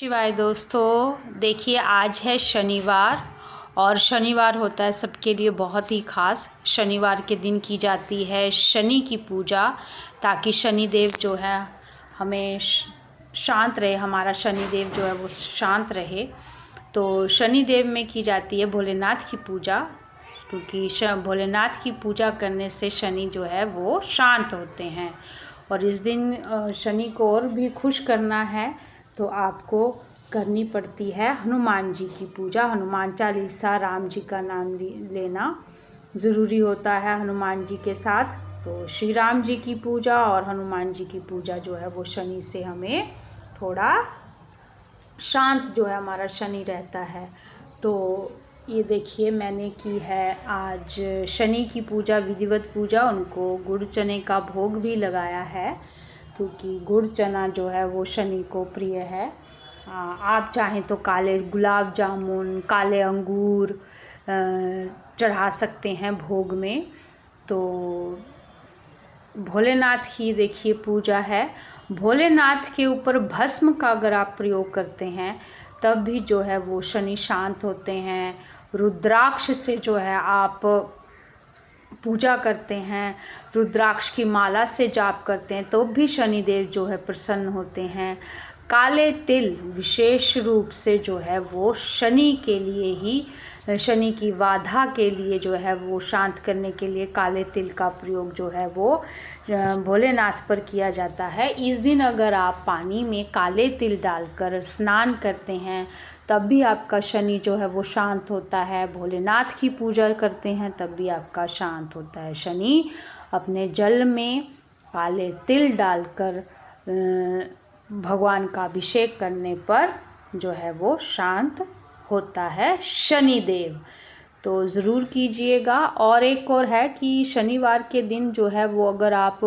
शिवाय दोस्तों, देखिए आज है शनिवार और शनिवार होता है सबके लिए बहुत ही ख़ास। शनिवार के दिन की जाती है शनि की पूजा, ताकि शनि देव जो है हमें शांत रहे, हमारा शनि देव जो है वो शांत रहे। तो शनि देव में की जाती है भोलेनाथ की पूजा, क्योंकि भोलेनाथ की पूजा करने से शनि जो है वो शांत होते हैं। और इस दिन शनि को और भी खुश करना है तो आपको करनी पड़ती है हनुमान जी की पूजा। हनुमान चालीसा, राम जी का नाम लेना ज़रूरी होता है हनुमान जी के साथ। तो श्री राम जी की पूजा और हनुमान जी की पूजा जो है वो शनि से हमें थोड़ा शांत जो है हमारा शनि रहता है। तो ये देखिए मैंने की है आज शनि की पूजा, विधिवत पूजा। उनको गुड़ चने का भोग भी लगाया है, क्योंकि गुड़ चना जो है वो शनि को प्रिय है। आप चाहें तो काले गुलाब जामुन, काले अंगूर चढ़ा सकते हैं भोग में। तो भोलेनाथ की देखिए पूजा है। भोलेनाथ के ऊपर भस्म का अगर आप प्रयोग करते हैं तब भी जो है वो शनि शांत होते हैं। रुद्राक्ष से जो है आप पूजा करते हैं, रुद्राक्ष की माला से जाप करते हैं तो भी शनिदेव जो है प्रसन्न होते हैं। काले तिल विशेष रूप से जो है वो शनि के लिए ही, शनि की बाधा के लिए जो है वो शांत करने के लिए काले तिल का प्रयोग जो है वो भोलेनाथ पर किया जाता है। इस दिन अगर आप पानी में काले तिल डालकर स्नान करते हैं तब भी आपका शनि जो है वो शांत होता है। भोलेनाथ की पूजा करते हैं तब भी आपका शांत होता है शनि। अपने जल में काले तिल डालकर भगवान का अभिषेक करने पर जो है वो शांत होता है शनिदेव। तो ज़रूर कीजिएगा। और एक और है कि शनिवार के दिन जो है वो अगर आप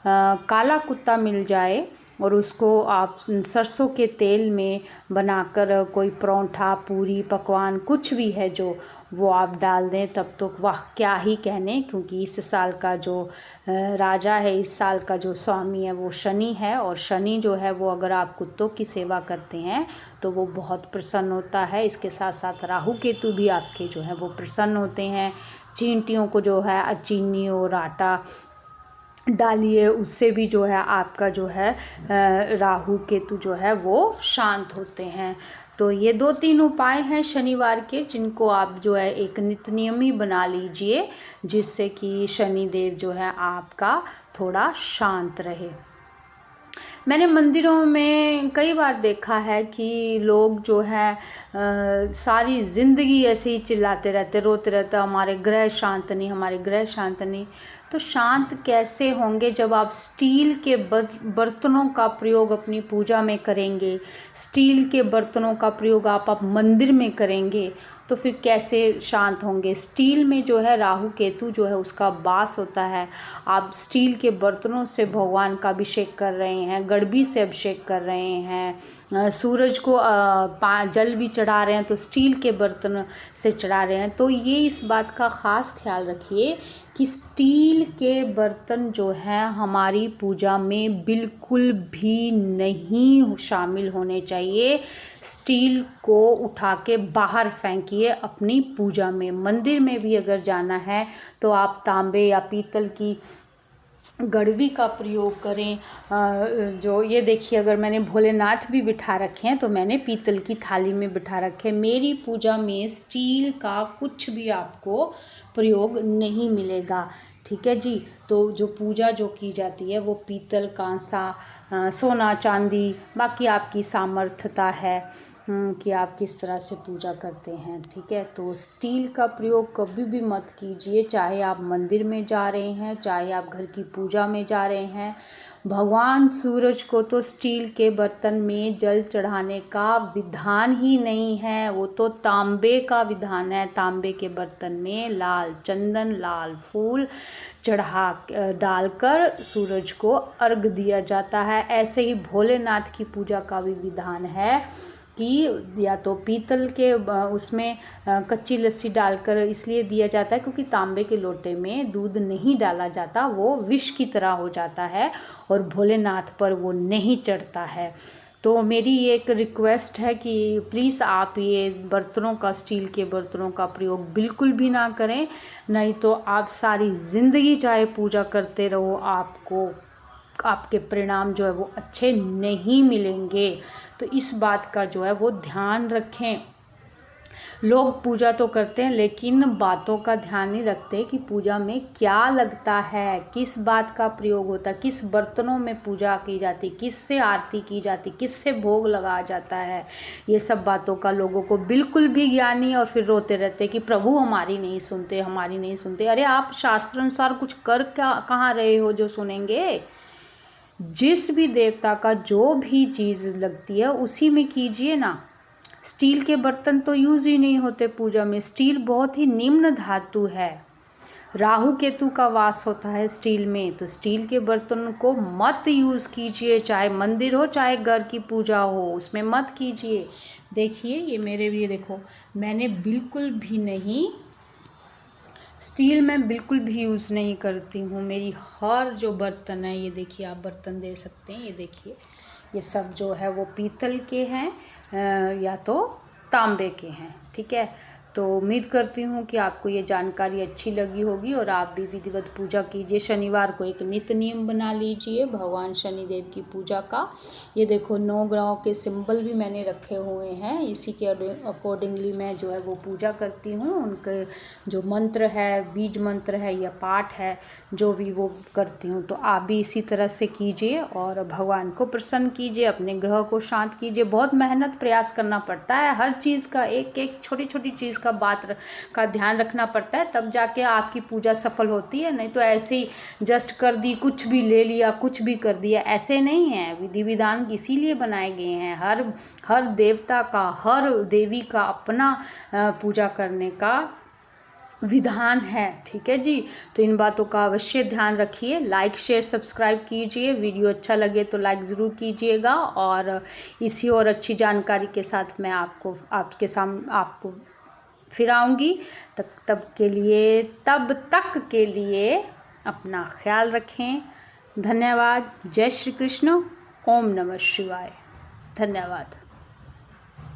काला कुत्ता मिल जाए और उसको आप सरसों के तेल में बनाकर कोई परोंठा, पूरी, पकवान कुछ भी है जो वो आप डाल दें तब तो वाह क्या ही कहने, क्योंकि इस साल का जो राजा है, इस साल का जो स्वामी है वो शनि है। और शनि जो है वो अगर आप कुत्तों की सेवा करते हैं तो वो बहुत प्रसन्न होता है। इसके साथ साथ राहु केतु भी आपके जो है वो प्रसन्न होते हैं। चींटियों को जो है चीनी और आटा डालिए, उससे भी जो है आपका जो है राहु केतु जो है वो शांत होते हैं। तो ये 2-3 उपाय हैं शनिवार के, जिनको आप जो है एक नित्य नियमी बना लीजिए, जिससे कि शनिदेव जो है आपका थोड़ा शांत रहे। मैंने मंदिरों में कई बार देखा है कि लोग जो है सारी ज़िंदगी ऐसे ही चिल्लाते रहते, रोते रहते, हमारे ग्रह शांत नहीं, हमारे ग्रह शांत नहीं। तो शांत कैसे होंगे जब आप स्टील के बर्तनों का प्रयोग अपनी पूजा में करेंगे, स्टील के बर्तनों का प्रयोग आप मंदिर में करेंगे, तो फिर कैसे शांत होंगे। स्टील में जो है राहु केतु जो है उसका वास होता है। आप स्टील के बर्तनों से भगवान का अभिषेक कर रहे हैं, गड़बी से अभिषेक कर रहे हैं, सूरज को जल भी चढ़ा रहे हैं तो स्टील के बर्तन से चढ़ा रहे हैं। तो ये इस बात का ख़ास ख्याल रखिए कि स्टील के बर्तन जो हैं हमारी पूजा में बिल्कुल भी नहीं शामिल होने चाहिए। स्टील को उठा के बाहर फेंकिए अपनी पूजा में। मंदिर में भी अगर जाना है तो आप तांबे या पीतल की गड़वी का प्रयोग करें। जो ये देखिए अगर मैंने भोलेनाथ भी बिठा रखे हैं तो मैंने पीतल की थाली में बिठा रखे। मेरी पूजा में स्टील का कुछ भी आपको प्रयोग नहीं मिलेगा, ठीक है जी। तो जो पूजा जो की जाती है वो पीतल, कांसा, सोना, चांदी, बाकी आपकी सामर्थ्यता है कि आप किस तरह से पूजा करते हैं, ठीक है। तो स्टील का प्रयोग कभी भी मत कीजिए, चाहे आप मंदिर में जा रहे हैं, चाहे आप घर की पूजा में जा रहे हैं। भगवान सूरज को तो स्टील के बर्तन में जल चढ़ाने का विधान ही नहीं है, वो तो तांबे का विधान है। तांबे के बर्तन में लाल चंदन, लाल फूल डालकर सूरज को अर्घ दिया जाता है। ऐसे ही भोलेनाथ की पूजा का भी विधान है कि या तो पीतल के उसमें कच्ची लस्सी डालकर इसलिए दिया जाता है क्योंकि तांबे के लोटे में दूध नहीं डाला जाता, वो विष की तरह हो जाता है और भोलेनाथ पर वो नहीं चढ़ता है। तो मेरी एक रिक्वेस्ट है कि प्लीज़ आप ये बर्तनों का, स्टील के बर्तनों का प्रयोग बिल्कुल भी ना करें, नहीं तो आप सारी ज़िंदगी चाहे पूजा करते रहो, आपको आपके परिणाम जो है वो अच्छे नहीं मिलेंगे। तो इस बात का जो है वो ध्यान रखें। लोग पूजा तो करते हैं लेकिन बातों का ध्यान नहीं रखते कि पूजा में क्या लगता है, किस बात का प्रयोग होता है, किस बर्तनों में पूजा की जाती, किससे आरती की जाती, किससे भोग लगाया जाता है। ये सब बातों का लोगों को बिल्कुल भी ज्ञान नहीं, और फिर रोते रहते कि प्रभु हमारी नहीं सुनते, हमारी नहीं सुनते। अरे आप शास्त्र अनुसार कुछ कर क्या कहाँ रहे हो जो सुनेंगे। जिस भी देवता का जो भी चीज़ लगती है उसी में कीजिए ना। स्टील के बर्तन तो यूज़ ही नहीं होते पूजा में। स्टील बहुत ही निम्न धातु है, राहु केतु का वास होता है स्टील में, तो स्टील के बर्तन को मत यूज़ कीजिए। चाहे मंदिर हो चाहे घर की पूजा हो, उसमें मत कीजिए। देखिए ये मेरे लिए, देखो मैंने बिल्कुल भी नहीं, स्टील मैं बिल्कुल भी यूज़ नहीं करती हूँ। मेरी हर जो बर्तन है, ये देखिए आप बर्तन दे सकते हैं, ये देखिए ये सब जो है वो पीतल के हैं या तो तांबे के हैं। ठीक है, तो उम्मीद करती हूँ कि आपको ये जानकारी अच्छी लगी होगी और आप भी विधिवत पूजा कीजिए। शनिवार को एक नित्य नियम बना लीजिए भगवान शनिदेव की पूजा का। ये देखो 9 ग्रहों के सिंबल भी मैंने रखे हुए हैं, इसी के अकॉर्डिंगली मैं जो है वो पूजा करती हूँ। उनके जो मंत्र है, बीज मंत्र है या पाठ है, जो भी वो करती हूँ। तो आप भी इसी तरह से कीजिए और भगवान को प्रसन्न कीजिए, अपने ग्रह को शांत कीजिए। बहुत मेहनत प्रयास करना पड़ता है, हर चीज़ का एक एक छोटी छोटी चीज़ का बात का ध्यान रखना पड़ता है, तब जाके आपकी पूजा सफल होती है। नहीं तो ऐसे ही जस्ट कर दी, कुछ भी ले लिया, कुछ भी कर दिया, ऐसे नहीं है। विधि विधान इसीलिए बनाए गए हैं। हर देवता का, हर देवी का अपना पूजा करने का विधान है। ठीक है जी, तो इन बातों का अवश्य ध्यान रखिए। लाइक शेयर सब्सक्राइब कीजिए, वीडियो अच्छा लगे तो लाइक ज़रूर कीजिएगा। और इसी और अच्छी जानकारी के साथ मैं आपको फिर आऊँगी। तब तक के लिए अपना ख्याल रखें। धन्यवाद। जय श्री कृष्ण। ओम नमः शिवाय। धन्यवाद।